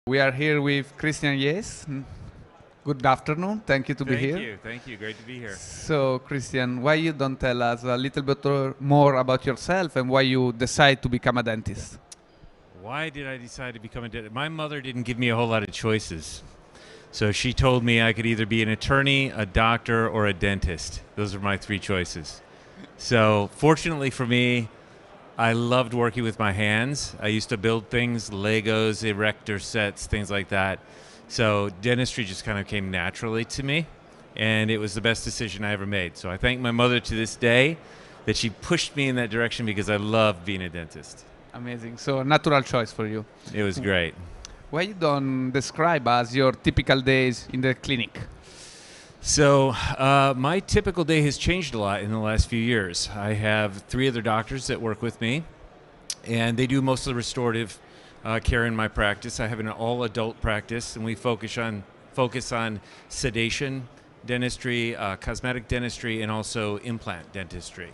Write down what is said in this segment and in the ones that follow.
We are here with Christian Yaste. Good afternoon. Thank you to be here. Thank you. Great to be here. So, Christian, why you don't tell us a little bit more about yourself and why you decide to become a dentist? Why did I decide to become a dentist? My mother didn't give me a whole lot of choices. So she told me I could either be an attorney, a doctor, or a dentist. Those are my three choices. So fortunately for me, I loved working with my hands. I used to build things, Legos, erector sets, things like that. So dentistry just kind of came naturally to me, and it was the best decision I ever made. So I thank my mother to this day that she pushed me in that direction because I love being a dentist. Amazing. So, a natural choice for you. It was great. Why you don't describe us your typical days in the clinic? So my typical day has changed a lot in the last few years. I have 3 other doctors that work with me, and they do most of the restorative care in my practice. I have an all-adult practice, and we focus on sedation dentistry, cosmetic dentistry, and also implant dentistry.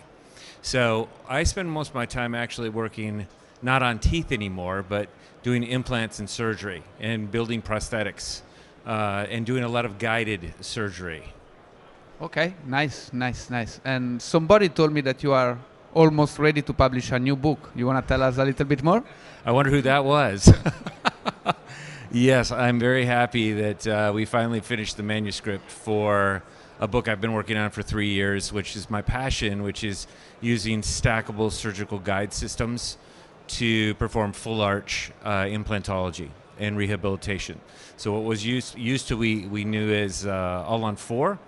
So I spend most of my time actually working not on teeth anymore, but doing implants and surgery and building prosthetics. And doing a lot of guided surgery. Okay, nice. And somebody told me that you are almost ready to publish a new book. You want to tell us a little bit more? I wonder who that was. Yes, I'm very happy that we finally finished the manuscript for a book I've been working on for 3 years, which is my passion, which is using stackable surgical guide systems to perform full arch implantology and rehabilitation. So what was used to we knew as all on 4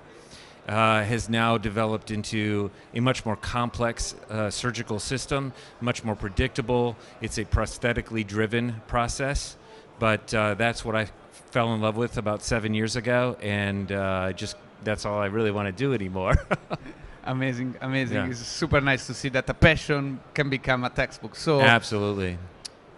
has now developed into a much more complex surgical system, much more predictable. It's a prosthetically driven process, but that's what I fell in love with about 7 years ago, and just that's all I really want to do anymore. Amazing. Yeah. It's super nice to see that a passion can become a textbook. So, Absolutely.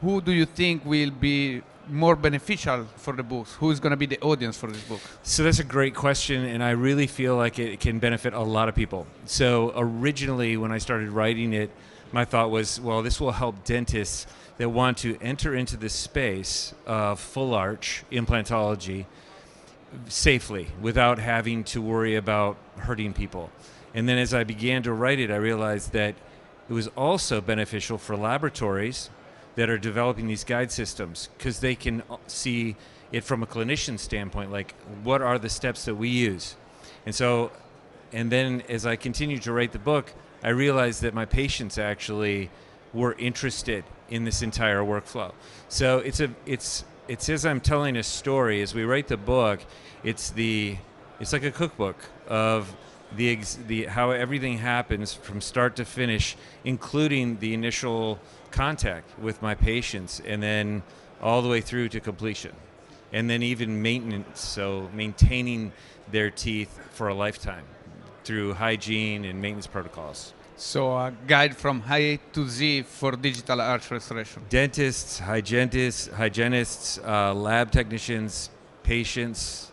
who do you think will be more beneficial for the books? Who is going to be the audience for this book? So that's a great question, and I really feel like it can benefit a lot of people. So originally, when I started writing it, my thought was, well, this will help dentists that want to enter into this space of full arch implantology safely without having to worry about hurting people. And then as I began to write it, I realized that it was also beneficial for laboratories that are developing these guide systems, because they can see it from a clinician standpoint, like what are the steps that we use. And then as I continued to write the book, I realized that my patients actually were interested in this entire workflow. So it's as I'm telling a story, as we write the book, it's like a cookbook of the how everything happens from start to finish, including the initial contact with my patients, and then all the way through to completion, and then even maintenance, so maintaining their teeth for a lifetime through hygiene and maintenance protocols. So, a guide from A to Z for digital arch restoration. Dentists, hygienists, lab technicians, patients.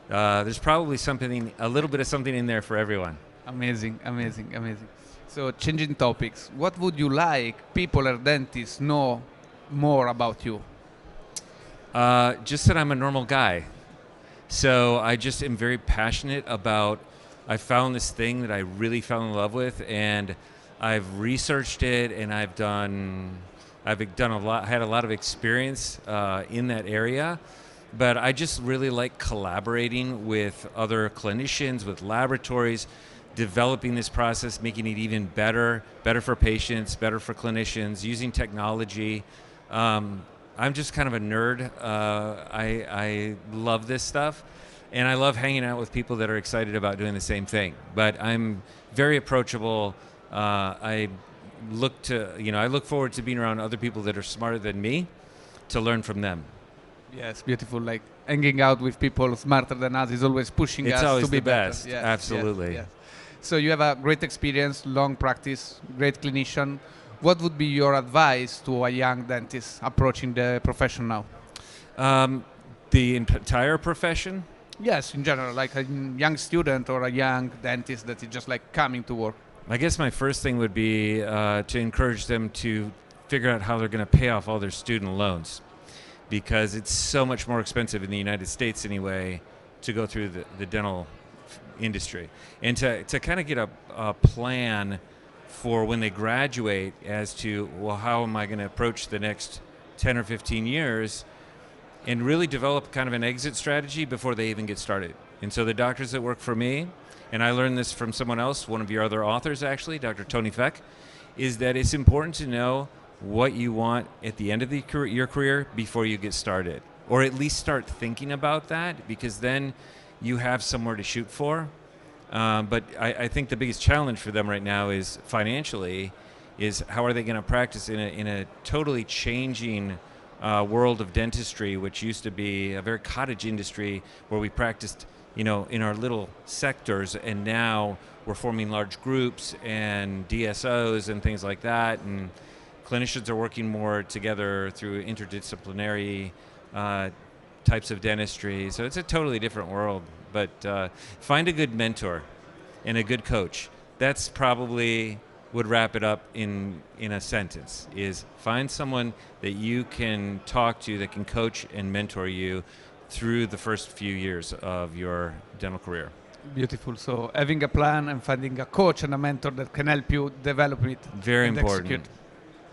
There's probably a little bit of something in there for everyone. Amazing. So, changing topics, what would you like people or dentists know more about you? Just that I'm a normal guy. So I just am very passionate about, I found this thing that I really fell in love with, and I've researched it, and I've done a lot, had a lot of experience in that area. But I just really like collaborating with other clinicians, with laboratories, developing this process, making it even better for patients, better for clinicians, using technology. I'm just kind of a nerd. I love this stuff, and I love hanging out with people that are excited about doing the same thing. But I'm very approachable. I look forward to being around other people that are smarter than me to learn from them. Yes, beautiful. Like hanging out with people smarter than us is always pushing It's us always to be the best. better. Yes, Absolutely. yes. So you have a great experience, long practice, great clinician. What would be your advice to a young dentist approaching the profession now? The entire profession? Yes, in general, like a young student or a young dentist that is just like coming to work. I guess my first thing would be to encourage them to figure out how they're going to pay off all their student loans. because it's so much more expensive in the United States anyway to go through the dental industry. And to kind of get a plan for when they graduate as to, well, how am I going to approach the next 10 or 15 years, and really develop kind of an exit strategy before they even get started. And so the doctors that work for me, and I learned this from someone else, one of your other authors actually, Dr. Tony Feck, is that it's important to know what you want at the end of your career before you get started, or at least start thinking about that, because then you have somewhere to shoot for. But I think the biggest challenge for them right now is financially, is how are they going to practice in a totally changing world of dentistry, which used to be a very cottage industry where we practiced, in our little sectors, and now we're forming large groups and DSOs and things like that, and clinicians are working more together through interdisciplinary types of dentistry. So it's a totally different world. But find a good mentor and a good coach. That's probably would wrap it up in a sentence, is find someone that you can talk to that can coach and mentor you through the first few years of your dental career. Beautiful. So having a plan and finding a coach and a mentor that can help you develop it. Very and important. Execute.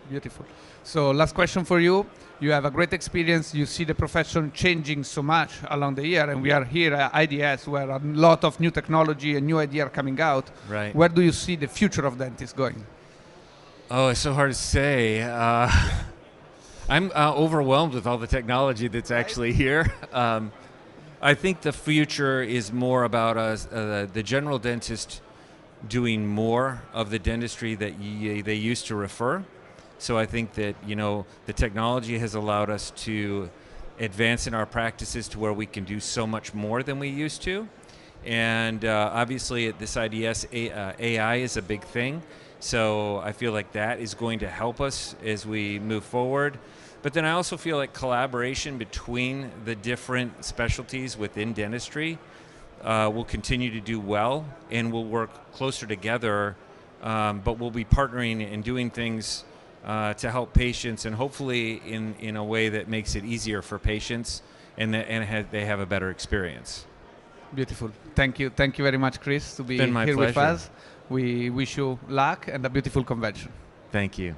Beautiful. So last question for you. You have a great experience. You see the profession changing so much along the year, and we are here at IDS where a lot of new technology and new ideas are coming out. Right. Where do you see the future of dentists going? Oh, it's so hard to say. I'm overwhelmed with all the technology that's actually here. I think the future is more about us, the general dentist doing more of the dentistry that they used to refer. So I think that, the technology has allowed us to advance in our practices to where we can do so much more than we used to. And obviously at this IDS, AI is a big thing. So I feel like that is going to help us as we move forward. But then I also feel like collaboration between the different specialties within dentistry will continue to do well, and we'll work closer together, but we'll be partnering and doing things to help patients, and hopefully in a way that makes it easier for patients, and they have a better experience. Beautiful. Thank you. Thank you very much, Chris, to be here with us. We wish you luck and a beautiful convention. Thank you.